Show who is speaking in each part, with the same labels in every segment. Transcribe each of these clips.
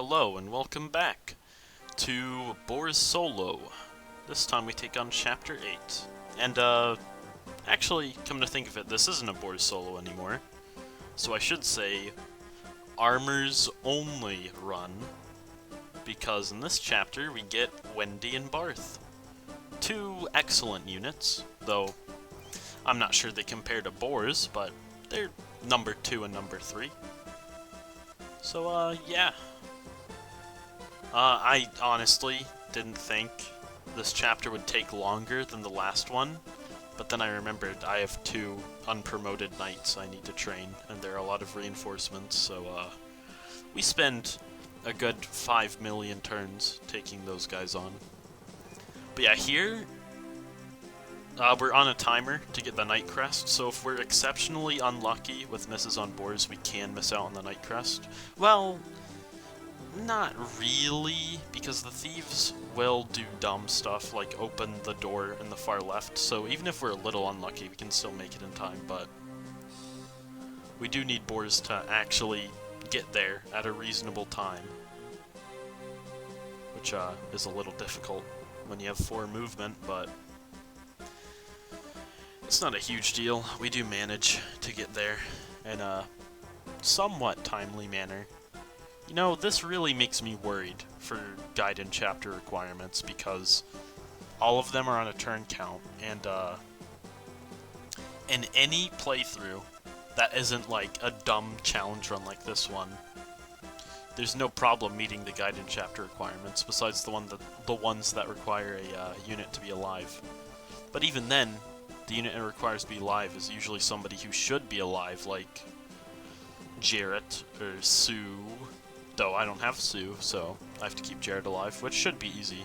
Speaker 1: Hello and welcome back to Boar's Solo. This time we take on Chapter 8. And, actually, come to think of it, this isn't a Boar's Solo anymore. So I should say, Armors Only run, because in this chapter we get Wendy and Barth. Two excellent units, though I'm not sure they compare to Boars, but they're number 2 and number 3. So, yeah. I honestly didn't think this chapter would take longer than the last one, but then I remembered I have 2 unpromoted knights I need to train, and there are a lot of reinforcements, so we spend a good 5 million turns taking those guys on. But yeah, here, we're on a timer to get the Knight Crest, so if we're exceptionally unlucky with misses on boars, we can miss out on the Knight Crest. Well, not really, because the thieves will do dumb stuff like open the door in the far left, so even if we're a little unlucky, we can still make it in time, but we do need boars to actually get there at a reasonable time, which is a little difficult when you have 4 movement, but it's not a huge deal. We do manage to get there in a somewhat timely manner. You know, this really makes me worried for guide and chapter requirements because all of them are on a turn count, and in any playthrough that isn't like a dumb challenge run like this one, there's no problem meeting the guide and chapter requirements besides the ones that require a unit to be alive. But even then, the unit it requires to be alive is usually somebody who should be alive, like Jarrett or Sue. Though I don't have Sue, so I have to keep Jared alive, which should be easy.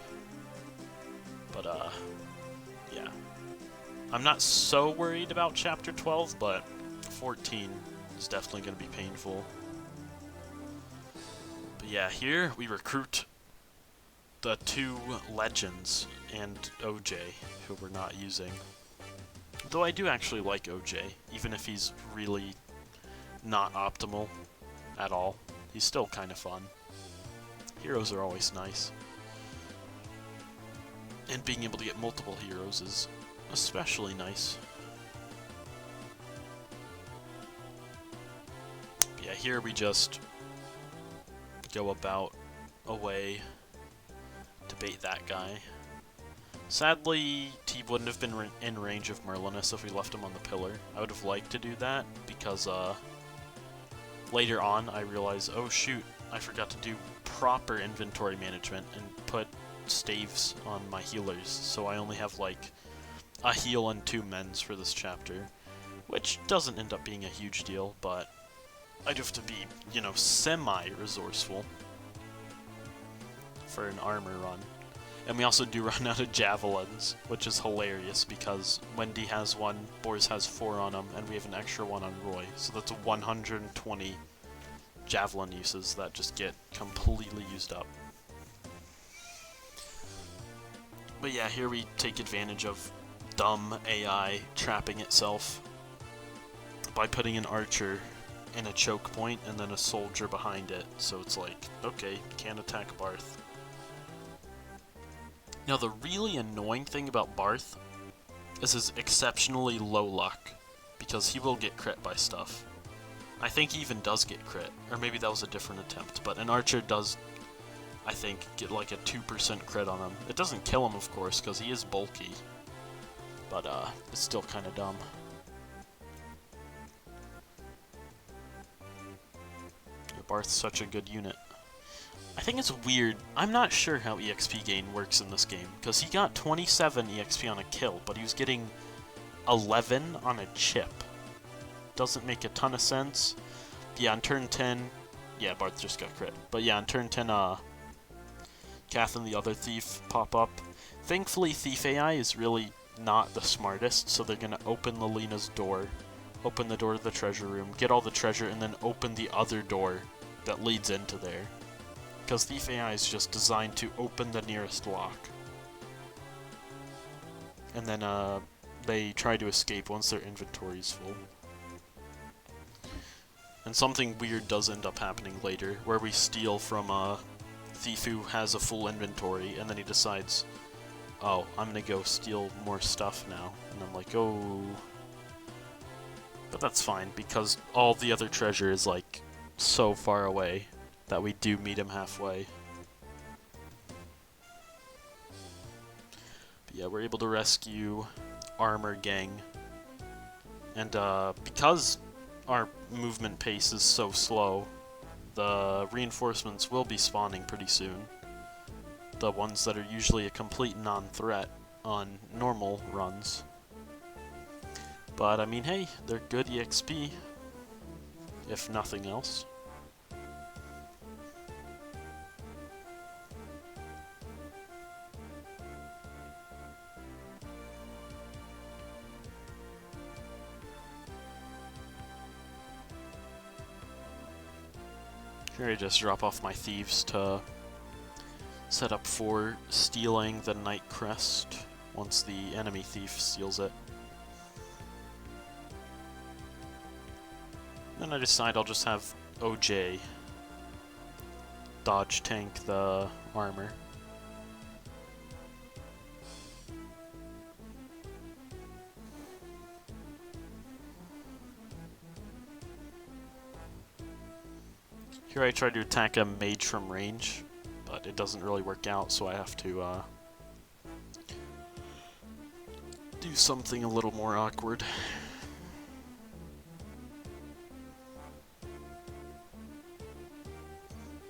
Speaker 1: But, yeah. I'm not so worried about Chapter 12, but 14 is definitely going to be painful. But yeah, here we recruit the 2 legends and OJ, who we're not using. Though I do actually like OJ, even if he's really not optimal at all. He's still kind of fun. Heroes are always nice. And being able to get multiple heroes is especially nice. But yeah, here we just go about a way to bait that guy. Sadly, he wouldn't have been in range of Merlinus if we left him on the pillar. I would have liked to do that, because, later on, I realized, oh shoot, I forgot to do proper inventory management and put staves on my healers, so I only have like a heal and 2 mends for this chapter, which doesn't end up being a huge deal, but I'd have to be, you know, semi-resourceful for an armor run. And we also do run out of javelins, which is hilarious because Wendy has 1, Boars has 4 on him, and we have an extra 1 on Roy. So that's 120 javelin uses that just get completely used up. But yeah, here we take advantage of dumb AI trapping itself by putting an archer in a choke point and then a soldier behind it. So it's like, okay, can't attack Barth. Now, the really annoying thing about Barth is his exceptionally low luck, because he will get crit by stuff. I think he even does get crit, or maybe that was a different attempt, but an archer does, I think, get like a 2% crit on him. It doesn't kill him, of course, because he is bulky, but it's still kind of dumb. Barth's such a good unit. I think it's weird. I'm not sure how EXP gain works in this game, because he got 27 EXP on a kill, but he was getting 11 on a chip. Doesn't make a ton of sense. Yeah, on turn 10... Yeah, Barth just got crit. But yeah, on turn 10, Kath and the other thief pop up. Thankfully, Thief AI is really not the smartest, so they're going to open Lelena's door, open the door to the treasure room, get all the treasure, and then open the other door that leads into there. Because Thief AI is just designed to open the nearest lock. And then they try to escape once their inventory is full. And something weird does end up happening later, where we steal from a thief who has a full inventory, and then he decides, oh, I'm gonna go steal more stuff now. And I'm like, oh... But that's fine, because all the other treasure is, like, so far away that we do meet him halfway. But yeah, we're able to rescue Armor Gang. And because our movement pace is so slow, the reinforcements will be spawning pretty soon. The ones that are usually a complete non-threat on normal runs. But I mean, hey, they're good EXP, if nothing else. Here I just drop off my thieves to set up for stealing the Night Crest once the enemy thief steals it. Then I decide I'll just have OJ dodge tank the armor. Here I try to attack a mage from range, but it doesn't really work out, so I have to do something a little more awkward.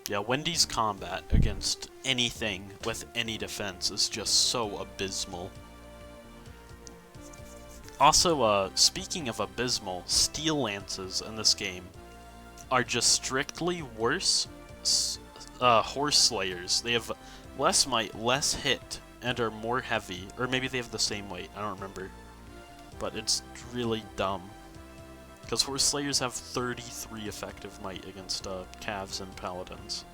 Speaker 1: Yeah, Wendy's combat against anything with any defense is just so abysmal. Also, speaking of abysmal, Steel Lances in this game are just strictly worse Horse Slayers. They have less might, less hit, and are more heavy. Or maybe they have the same weight, I don't remember. But it's really dumb. Because Horse Slayers have 33 effective might against Cavs and Paladins.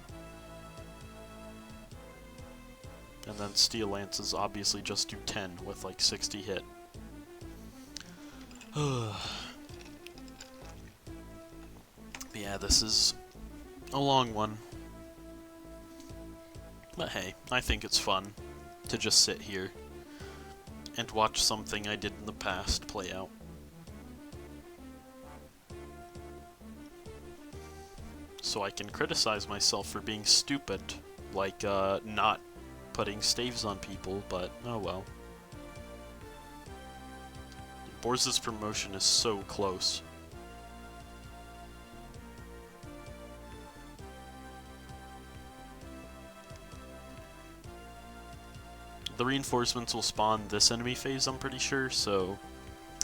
Speaker 1: And then Steel Lances obviously just do 10 with like 60 hit. Yeah, this is a long one. But hey, I think it's fun to just sit here and watch something I did in the past play out. So I can criticize myself for being stupid, like not putting staves on people, but oh well. Borz's promotion is so close. The reinforcements will spawn this enemy phase, I'm pretty sure, so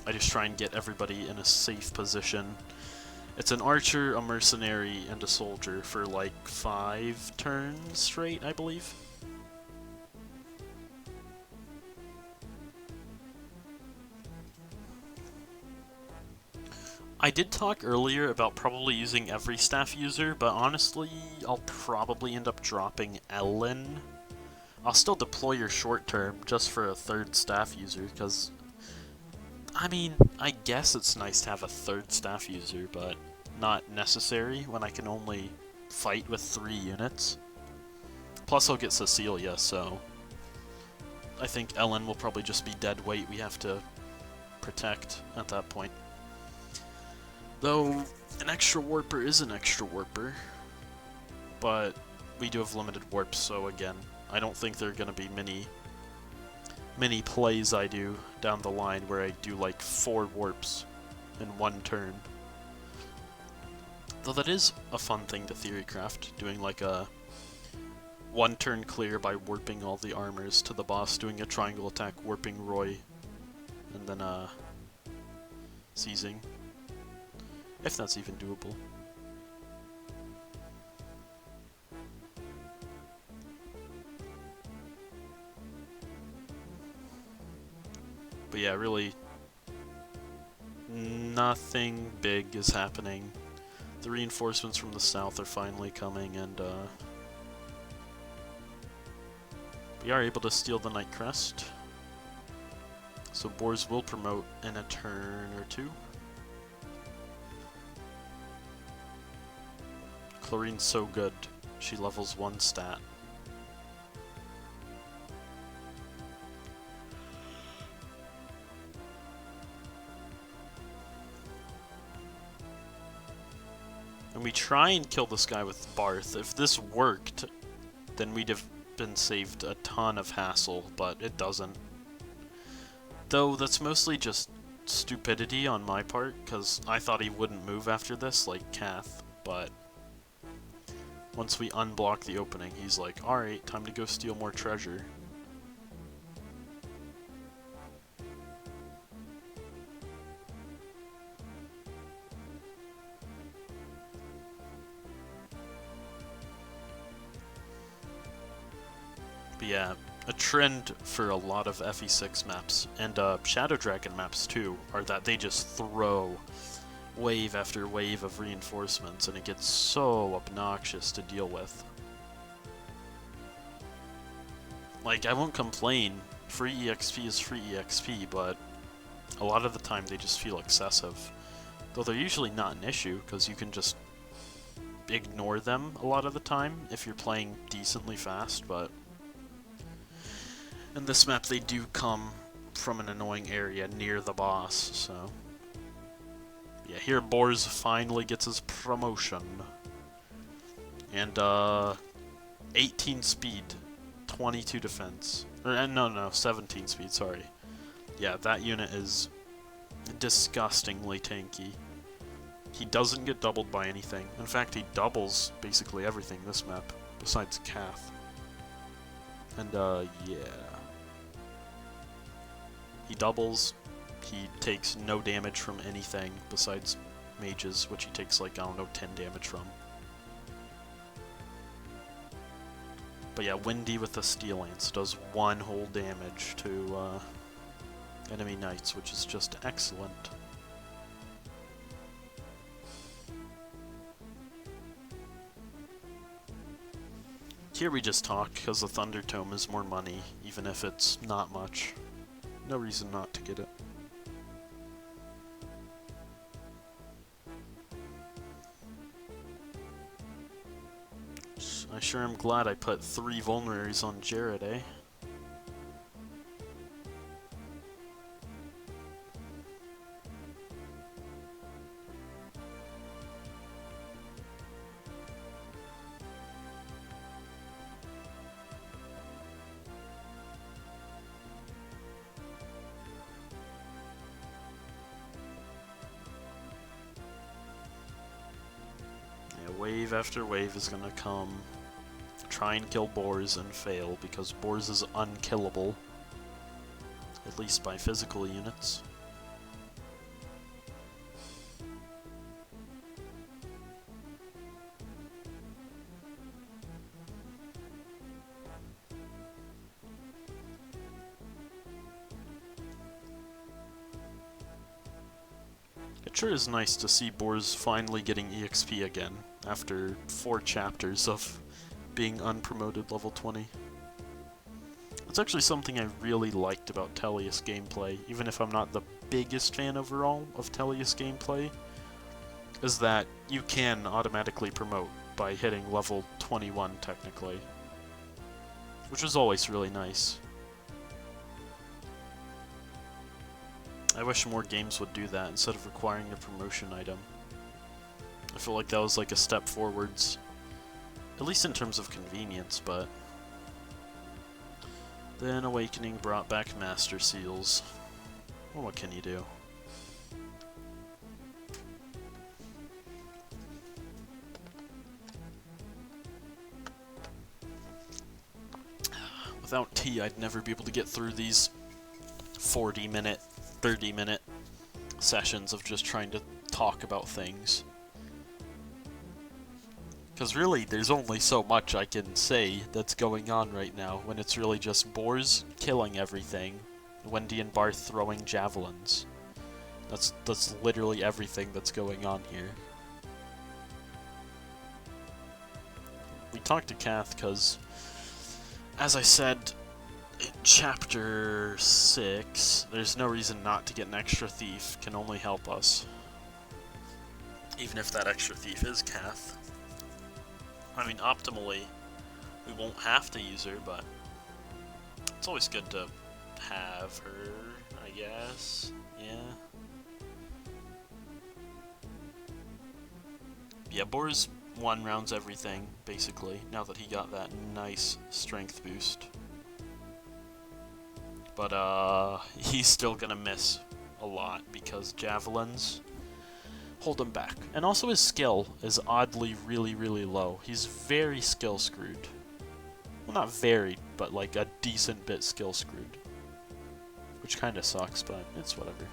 Speaker 1: I just try and get everybody in a safe position. It's an archer, a mercenary, and a soldier for like 5 turns straight, I believe. I did talk earlier about probably using every staff user, but honestly, I'll probably end up dropping Ellen. I'll still deploy your short term just for a 3rd staff user, because, I mean, I guess it's nice to have a 3rd staff user, but not necessary when I can only fight with 3 units. Plus I'll get Cecilia, so I think Ellen will probably just be dead weight we have to protect at that point. Though, an extra warper is an extra warper, but we do have limited warps, so again, I don't think there are going to be many plays I do down the line where I do like 4 warps in 1 turn. Though that is a fun thing to theorycraft, doing like a 1 turn clear by warping all the armors to the boss, doing a triangle attack, warping Roy, and then seizing. If that's even doable. But yeah, really, nothing big is happening. The reinforcements from the south are finally coming, and we are able to steal the Night Crest. So Borz will promote in a turn or 2. Chlorine's so good. She levels 1 stat. And we try and kill this guy with Barth. If this worked, then we'd have been saved a ton of hassle, but it doesn't. Though that's mostly just stupidity on my part, because I thought he wouldn't move after this, like Kath, but once we unblock the opening, he's like, alright, time to go steal more treasure. But yeah, a trend for a lot of FE6 maps, and Shadow Dragon maps too, are that they just throw wave after wave of reinforcements, and it gets so obnoxious to deal with. Like, I won't complain, free EXP is free EXP, but a lot of the time they just feel excessive. Though they're usually not an issue, because you can just ignore them a lot of the time if you're playing decently fast, but in this map they do come from an annoying area near the boss, so yeah, here Bors finally gets his promotion. And 18 speed, 22 defense. No, 17 speed, sorry. Yeah, that unit is disgustingly tanky. He doesn't get doubled by anything. In fact, he doubles basically everything this map, besides Kath. And yeah. He doubles, he takes no damage from anything besides mages, which he takes like, I don't know, 10 damage from. But yeah, Windy with the Steel Lance does 1 whole damage to enemy knights, which is just excellent. Here we just talk, because the Thunder Tome is more money, even if it's not much. No reason not to get it. I sure am glad I put 3 vulneraries on Jared, eh? Wave after wave is gonna come. Try and kill Bors and fail, because Bors is unkillable. At least by physical units. It sure is nice to see Bors finally getting EXP again, after 4 chapters of being unpromoted level 20. It's actually something I really liked about Tellius gameplay, even if I'm not the biggest fan overall of Tellius gameplay, is that you can automatically promote by hitting level 21 technically, which is always really nice. I wish more games would do that instead of requiring a promotion item. I feel like that was like a step forwards, at least in terms of convenience, but then Awakening brought back Master Seals. Well, what can you do? Without tea, I'd never be able to get through these 40-minute, 30-minute sessions of just trying to talk about things. Because really, there's only so much I can say that's going on right now, when it's really just Bors killing everything, Wendy and Barth throwing javelins. That's literally everything that's going on here. We talked to Kath because, as I said in Chapter 6, there's no reason not to get an extra thief, can only help us. Even if that extra thief is Kath. I mean, optimally, we won't have to use her, but it's always good to have her, I guess. Yeah. Yeah, Boar's 1 rounds everything, basically, now that he got that nice strength boost. But, he's still gonna miss a lot, because javelins hold him back. And also his skill is oddly really, really low. He's very skill screwed. Well, not very, but like a decent bit skill screwed. Which kinda sucks, but it's whatever.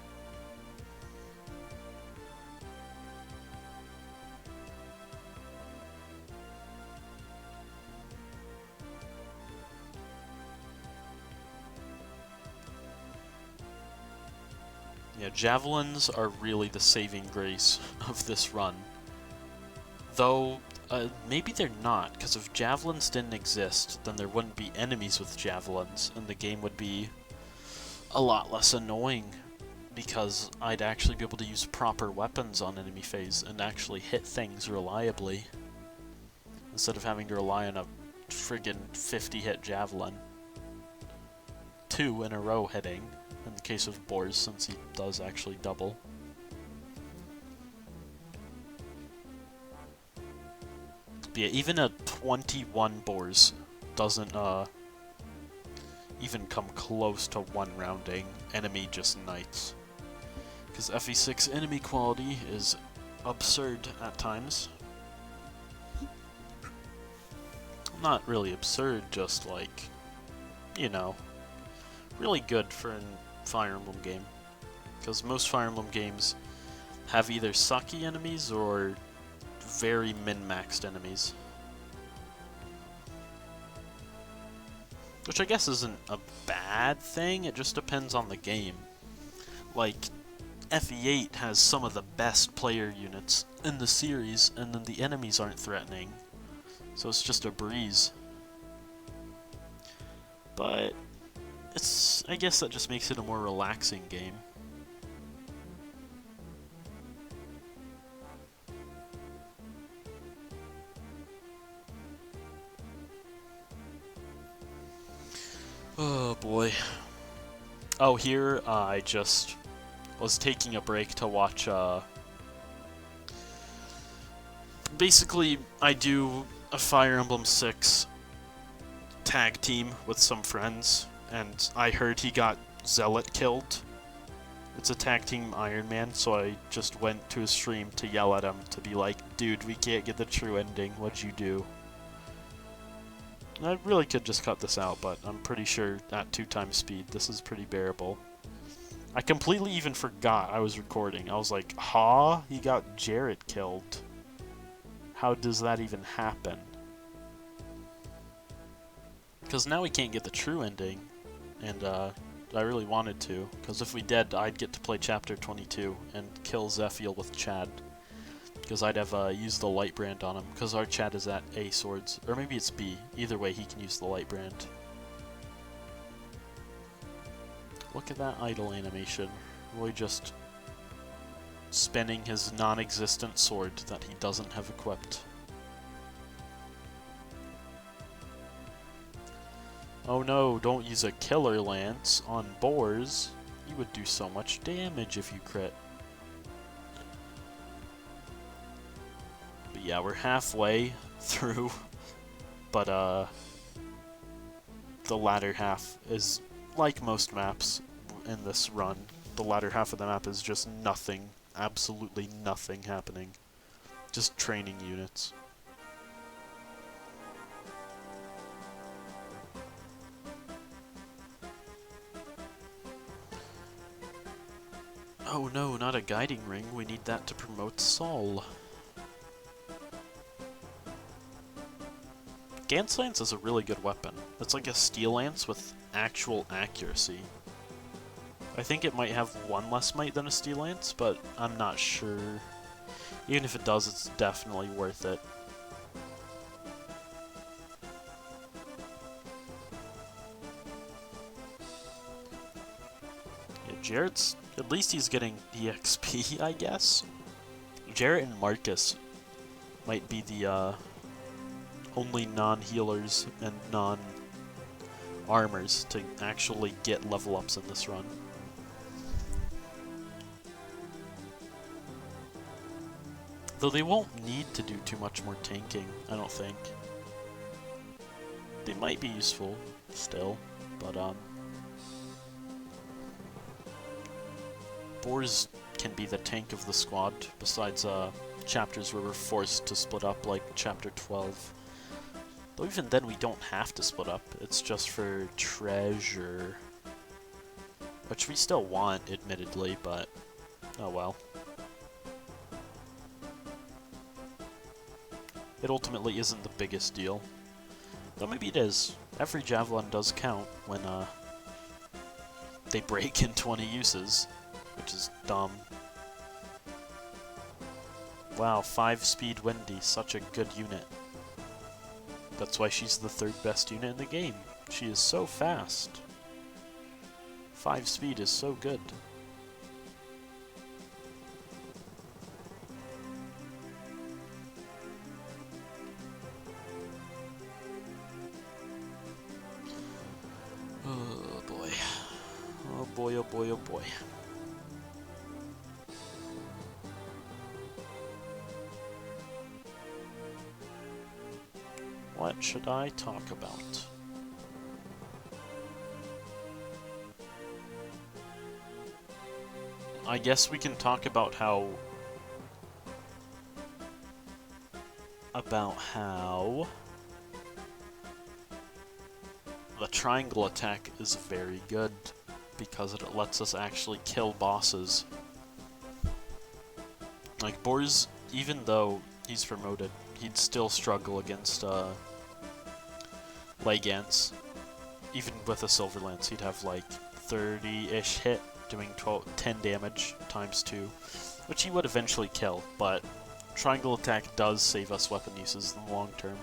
Speaker 1: Yeah, javelins are really the saving grace of this run. Though, maybe they're not, because if javelins didn't exist, then there wouldn't be enemies with javelins, and the game would be a lot less annoying, because I'd actually be able to use proper weapons on enemy phase and actually hit things reliably, instead of having to rely on a friggin' 50-hit javelin. 2 in a row hitting. In the case of Boars, since he does actually double. But yeah, even a 21 Boars doesn't even come close to 1 rounding enemy just knights. Because FE6 enemy quality is absurd at times. Not really absurd, just like, you know, really good for an Fire Emblem game, because most Fire Emblem games have either sucky enemies or very min-maxed enemies. Which I guess isn't a bad thing, it just depends on the game. Like, FE8 has some of the best player units in the series, and then the enemies aren't threatening, so it's just a breeze. But I guess that just makes it a more relaxing game. Oh boy. Oh, here I just was taking a break to watch, basically I do a Fire Emblem 6 tag team with some friends, and I heard he got Zealot killed. It's a tag team Iron Man, so I just went to his stream to yell at him, to be like, dude, we can't get the true ending, what'd you do? And I really could just cut this out, but I'm pretty sure at 2 times speed, this is pretty bearable. I completely even forgot I was recording. I was like, huh? He got Jarrett killed. How does that even happen? Because now we can't get the true ending, and I really wanted to, because if we did, I'd get to play Chapter 22 and kill Zephiel with Chad, because I'd have used the Light Brand on him, because our Chad is at A swords, or maybe it's B. Either way, he can use the Light Brand. Look at that idle animation. Roy just spinning his non-existent sword that he doesn't have equipped. Oh no, don't use a Killer Lance on Boars. You would do so much damage if you crit. But yeah, we're halfway through, but the latter half is, like most maps in this run, the latter half of the map is just nothing, absolutely nothing happening. Just training units. Oh no, not a guiding ring. We need that to promote Sol. Gance Lance is a really good weapon. It's like a Steel Lance with actual accuracy. I think it might have 1 less might than a Steel Lance, but I'm not sure. Even if it does, it's definitely worth it. Yeah, Jarrett's... at least he's getting EXP, I guess. Jarrett and Marcus might be the only non-healers and non-armors to actually get level ups in this run. Though they won't need to do too much more tanking, I don't think. They might be useful still, but boars can be the tank of the squad, besides chapters where we're forced to split up, like chapter 12. Though even then we don't have to split up, it's just for treasure. Which we still want, admittedly, but oh well. It ultimately isn't the biggest deal. Though maybe it is. Every javelin does count when they break in 20 uses, which is dumb. Wow, 5-speed Wendy, such a good unit. That's why she's the 3rd best unit in the game. She is so fast. 5-speed is so good. Oh boy. Oh boy, oh boy, oh boy. What should I talk about? I guess we can talk about how the triangle attack is very good because it lets us actually kill bosses. Like Boars, even though he's promoted, he'd still struggle against Legance. Even with a Silver Lance, he'd have like 30-ish hit, doing 10 damage times 2, which he would eventually kill, but triangle attack does save us weapon uses in the long term.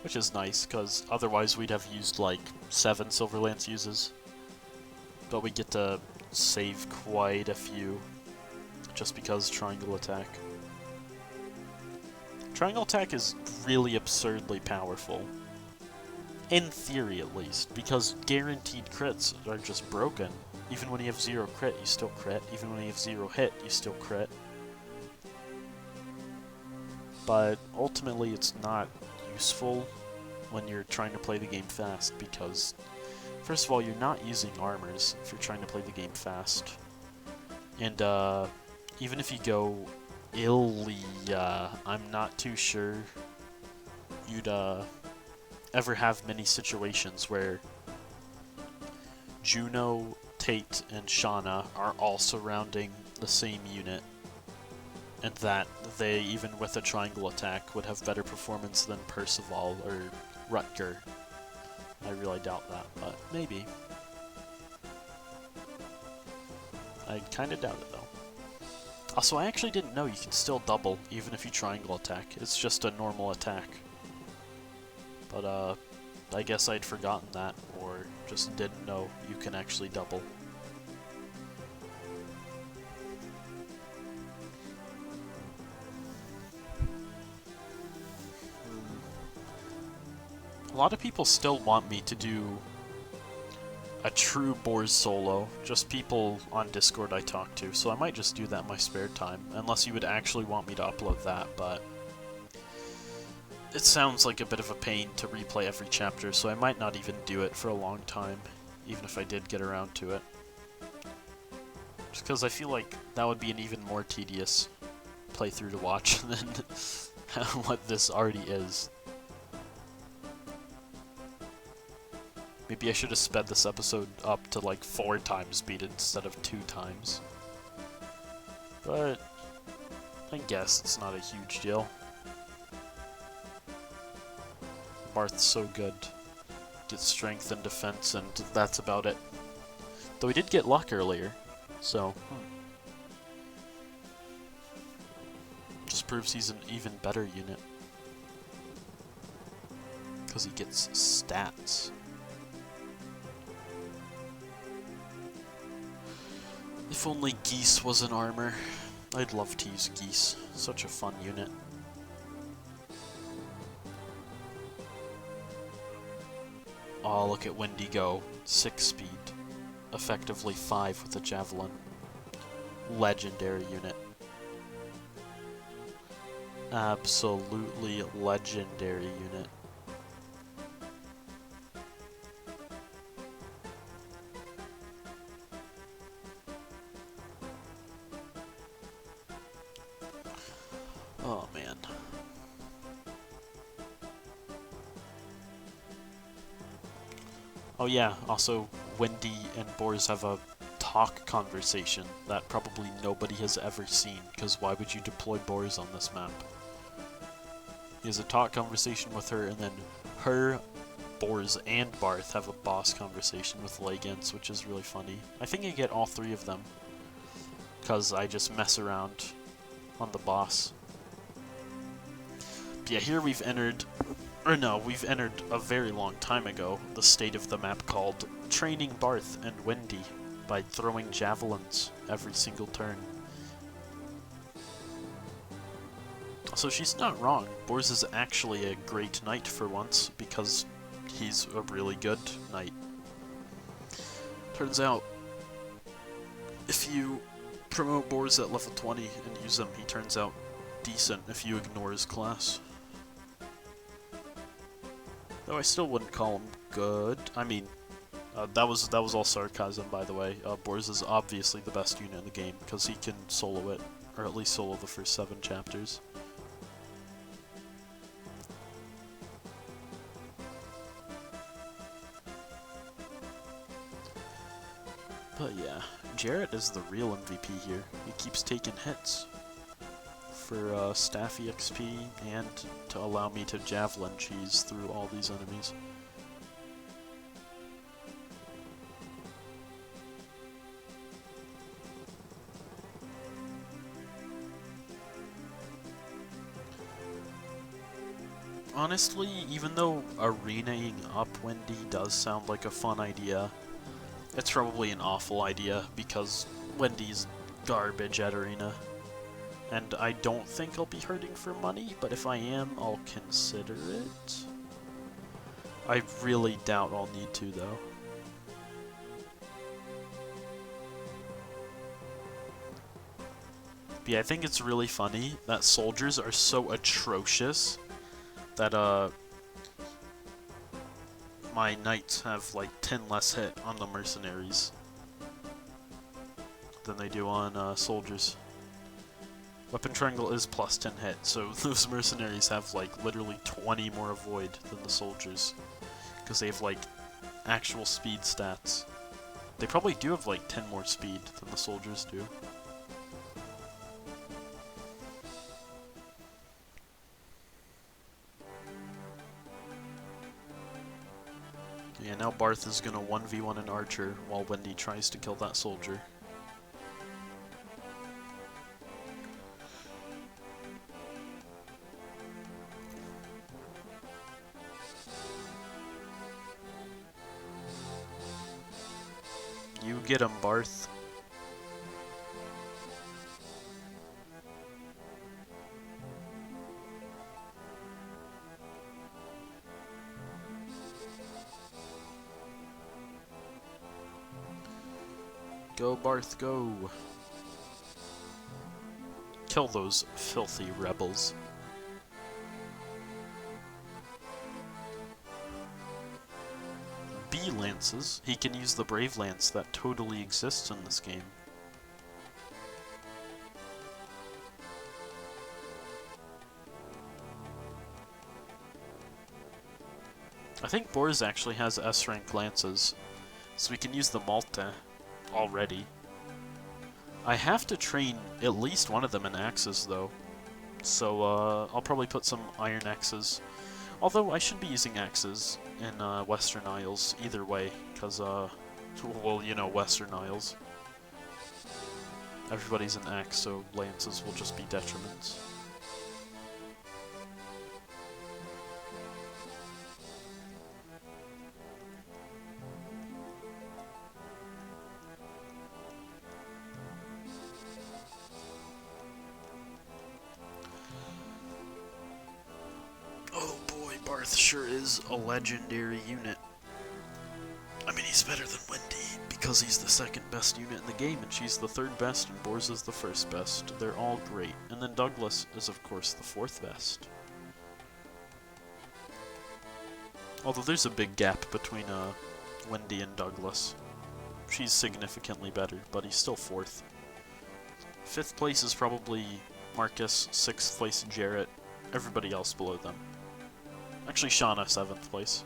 Speaker 1: Which is nice, because otherwise we'd have used like 7 Silver Lance uses. But we get to save quite a few, just because triangle attack. Triangle attack is really absurdly powerful. In theory, at least, because guaranteed crits are just broken. Even when you have 0 crit, you still crit. Even when you have 0 hit, you still crit. But ultimately, it's not useful when you're trying to play the game fast, because first of all, you're not using armors if you're trying to play the game fast. And even if you go Ilya, I'm not too sure you'd ever have many situations where Juno, Tate, and Shauna are all surrounding the same unit, and that they, even with a triangle attack, would have better performance than Percival or Rutger. I really doubt that, but maybe. I kinda doubt it, though. Also, I actually didn't know you can still double, even if you triangle attack. It's just a normal attack. But, I guess I'd forgotten that, or just didn't know you can actually double. A lot of people still want me to do a true Boars solo, just people on Discord I talk to, so I might just do that in my spare time, unless you would actually want me to upload that, but it sounds like a bit of a pain to replay every chapter, so I might not even do it for a long time, even if I did get around to it. Just because I feel like that would be an even more tedious playthrough to watch than what this already is. Maybe I should have sped this episode up to like 4 times speed instead of 2 times. But I guess it's not a huge deal. Marth's so good. Gets strength and defense, and that's about it. Though he did get luck earlier, so just proves he's an even better unit. Because he gets stats. If only Geese was an armor. I'd love to use Geese. Such a fun unit. Oh, look at Wendy go. 6 speed. Effectively 5 with a javelin. Legendary unit. Absolutely legendary unit. Oh man. Oh yeah, also Wendy and Boris have a talk conversation that probably nobody has ever seen, because why would you deploy Boris on this map? He has a talk conversation with her, and then her, Boris, and Barth have a boss conversation with Legans, which is really funny. I think I get all 3 of them, because I just mess around on the boss. But yeah, here we've entered, or no, we've entered a very long time ago, the state of the map called Training Barth and Wendy by throwing javelins every single turn. So she's not wrong. Boris is actually a great knight for once, because he's a really good knight. Turns out, if you promote Boris at level 20 and use him, he turns out decent if you ignore his class. Though I still wouldn't call him good. I mean, that was all sarcasm, by the way. Boris is obviously the best unit in the game, because he can solo it, or at least solo the first 7 chapters. But yeah, Jarrett is the real MVP here. He keeps taking hits for staff EXP and to allow me to javelin cheese through all these enemies. Honestly, even though arenaing up Wendy does sound like a fun idea, it's probably an awful idea because Wendy's garbage at arena. And I don't think I'll be hurting for money, but if I am, I'll consider it. I really doubt I'll need to, though. But yeah, I think it's really funny that soldiers are so atrocious that, my knights have like 10 less hit on the mercenaries than they do on soldiers. Weapon triangle is plus 10 hit, so those mercenaries have like literally 20 more avoid than the soldiers, because they have like actual speed stats. They probably do have like 10 more speed than the soldiers do. Yeah, now Barth is gonna 1v1 an archer while Wendy tries to kill that soldier. You get him, Barth. Go, Barth, go. Kill those filthy rebels. B lances. He can use the Brave Lance that totally exists in this game. I think Boris actually has S-rank lances, so we can use the Malta already. I have to train at least one of them in axes, though, so I'll probably put some iron axes. Although I should be using axes in Western Isles either way, because, well, you know, Western Isles. Everybody's an axe, so lances will just be detriments. Oh boy, Barth sure is a legendary unit. I mean, he's better than Wendy because he's the second best unit in the game, and she's the third best, and Bors is the first best. They're all great. And then Douglas is, of course, the fourth best. Although there's a big gap between Wendy and Douglas. She's significantly better, but he's still fourth. Fifth place is probably Marcus, sixth place Jarrett, everybody else below them. Actually, Shauna, seventh place.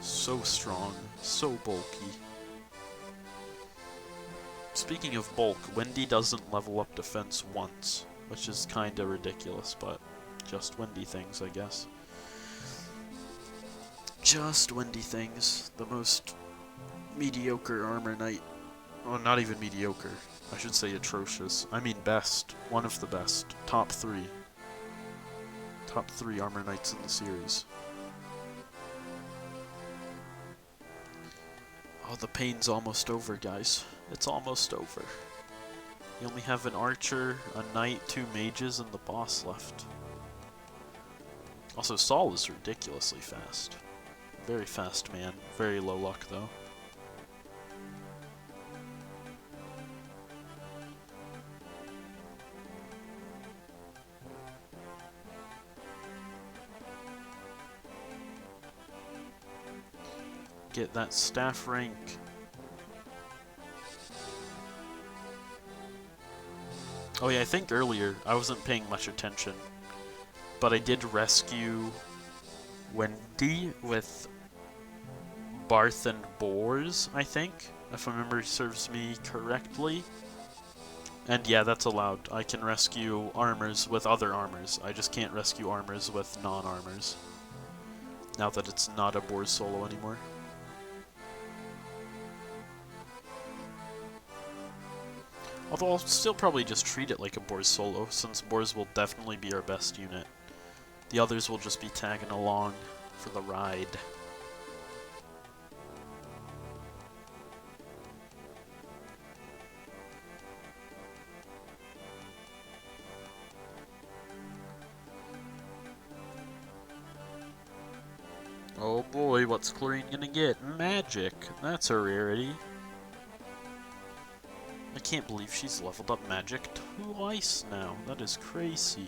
Speaker 1: So strong, so bulky. Speaking of bulk, Wendy doesn't level up defense once, which is kinda ridiculous, but just Wendy things, I guess. Just Wendy things. The most mediocre armor knight. Well, not even mediocre. I should say atrocious. I mean best. One of the best. Top three. Top three armor knights in the series. Oh, the pain's almost over, guys. It's almost over. You only have an archer, a knight, 2 mages, and the boss left. Also, Saul is ridiculously fast. Very fast man. Very low luck, though. Get that staff rank. Oh yeah, I think earlier I wasn't paying much attention, but I did rescue Wendy with Barth and Bors, I think, if my memory serves me correctly. And yeah, that's allowed. I can rescue armors with other armors. I just can't rescue armors with non-armors. Now that it's not a Bors solo anymore. Although I'll still probably just treat it like a Bors solo, since Bors will definitely be our best unit. The others will just be tagging along for the ride. Oh boy, what's Chlorine gonna get? Magic! That's a rarity. I can't believe she's leveled up magic twice now. That is crazy.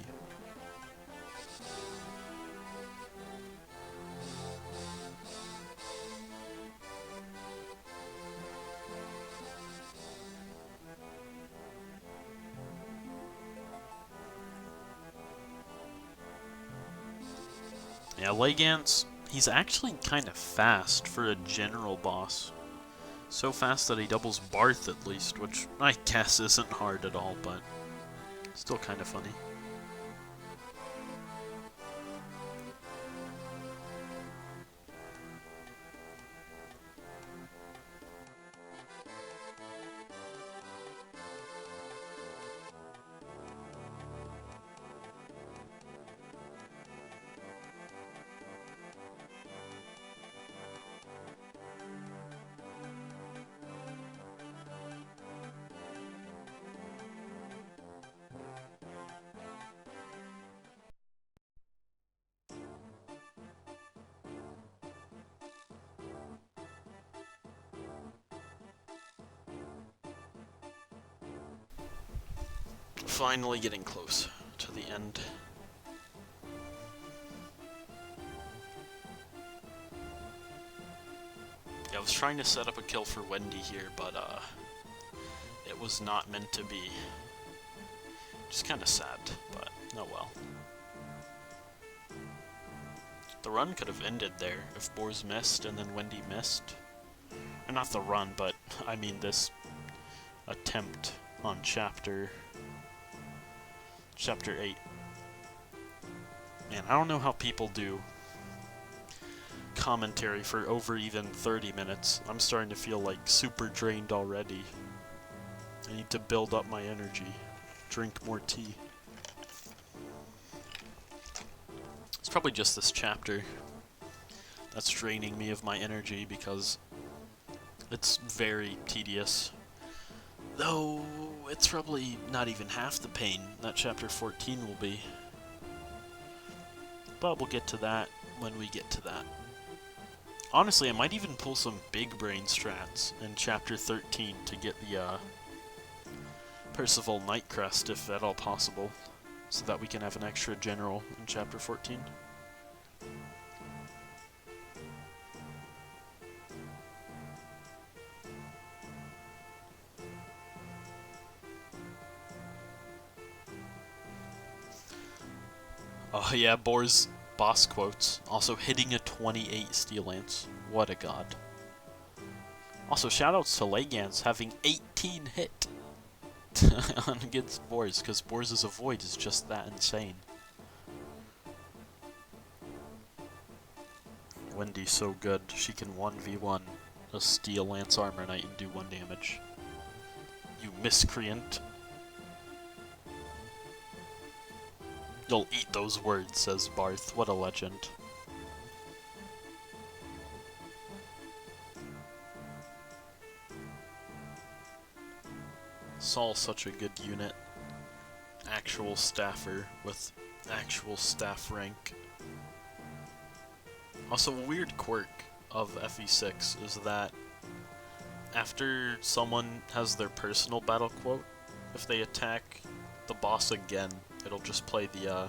Speaker 1: Yeah, Legance, he's actually kind of fast for a general boss. So fast that he doubles Barth at least, which I guess isn't hard at all, but still kind of funny. Finally getting close to the end. Yeah, I was trying to set up a kill for Wendy here, but it was not meant to be. Just kind of sad, but oh well. The run could have ended there if Bors missed and then Wendy missed. Or not the run, but I mean this attempt on Chapter 8. Man, I don't know how people do commentary for over even 30 minutes. I'm starting to feel like super drained already. I need to build up my energy. Drink more tea. It's probably just this chapter that's draining me of my energy because It's very tedious. Though, it's probably not even half the pain that Chapter 14 will be. But we'll get to that when we get to that. Honestly, I might even pull some big brain strats in Chapter 13 to get the Percival Nightcrest, if at all possible, so that we can have an extra general in Chapter 14. Oh yeah, Boar's boss quotes. Also hitting a 28 Steel Lance. What a god. Also, shoutouts to Legans having 18 hit against Boars, because Boars' avoid is just that insane. Wendy's so good, she can 1v1 a Steel Lance Armor Knight and do 1 damage. You miscreant. You'll eat those words, says Barth. What a legend. Saul's such a good unit. Actual staffer with actual staff rank. Also, a weird quirk of FE6 is that after someone has their personal battle quote, if they attack the boss again, it'll just play the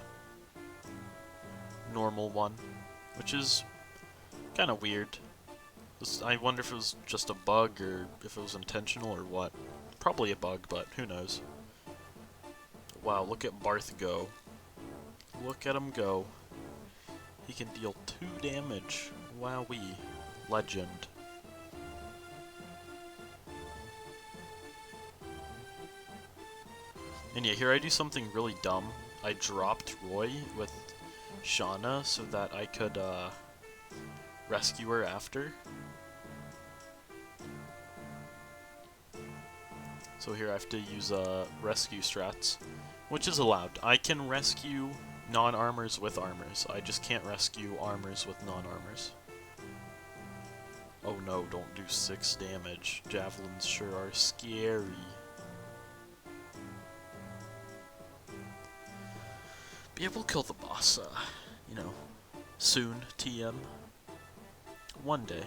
Speaker 1: normal one, which is kind of weird. I wonder if it was just a bug or if it was intentional or what. Probably a bug, but who knows. Wow, look at Barth go. Look at him go. He can deal 2 damage. Wowee. Legend. And yeah, here I do something really dumb. I dropped Roy with Shauna so that I could rescue her after. So here I have to use rescue strats, which is allowed. I can rescue non-armors with armors. I just can't rescue armors with non-armors. Oh no, don't do 6 damage. Javelins sure are scary. Be able to kill the boss, you know, soon, TM. One day.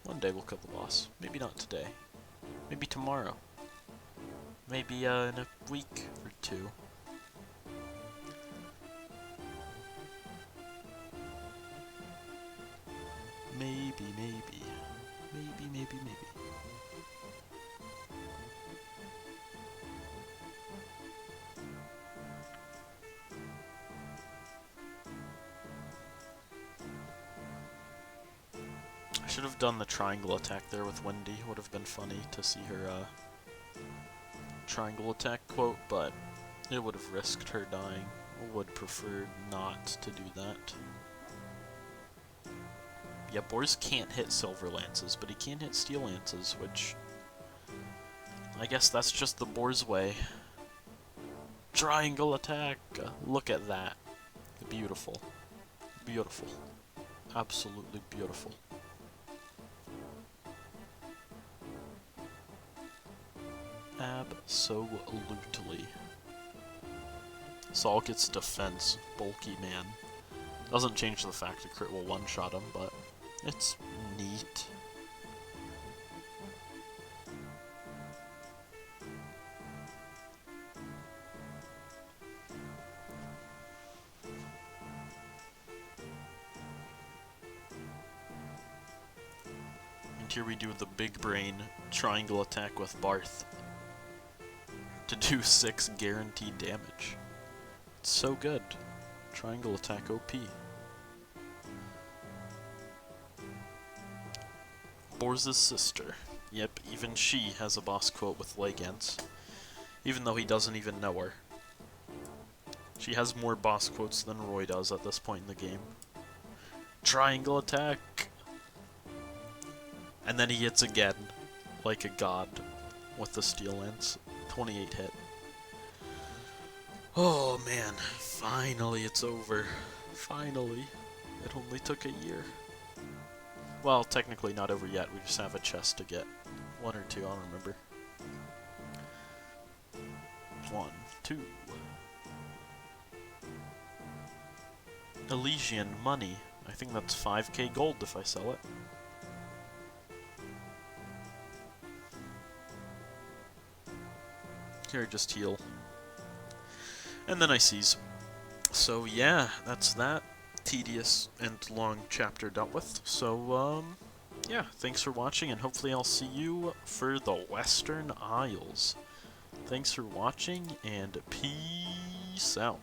Speaker 1: One day we'll kill the boss. Maybe not today. Maybe tomorrow. Maybe in a week or 2. Maybe. I should have done the triangle attack there with Wendy. Would have been funny to see her triangle attack quote, but it would have risked her dying. I would prefer not to do that. Yeah, Boars can't hit Silver Lances, but he can hit Steel Lances, which I guess that's just the Boar's way. Triangle attack! Look at that. Beautiful. Beautiful. Absolutely beautiful. Absolutely. Saul gets defense. Bulky man. Doesn't change the fact that crit will one-shot him, but it's neat. And here we do the big brain triangle attack with Barth to do 6 guaranteed damage. It's so good. Triangle attack OP. Boars' sister. Yep, even she has a boss quote with Legans, even though he doesn't even know her. She has more boss quotes than Roy does at this point in the game. Triangle attack! And then he hits again, like a god, with the Steel Lance. 28 hit. Oh man, finally it's over. Finally. It only took a year. Well, technically not over yet. We just have a chest to get. 1 or 2, I don't remember. 1, 2. Elysian money. I think that's 5k gold if I sell it. Here, just heal. And then I seize. So yeah, that's that tedious and long chapter dealt with. So, yeah, thanks for watching, and hopefully I'll see you for the Western Isles. Thanks for watching, and peace out.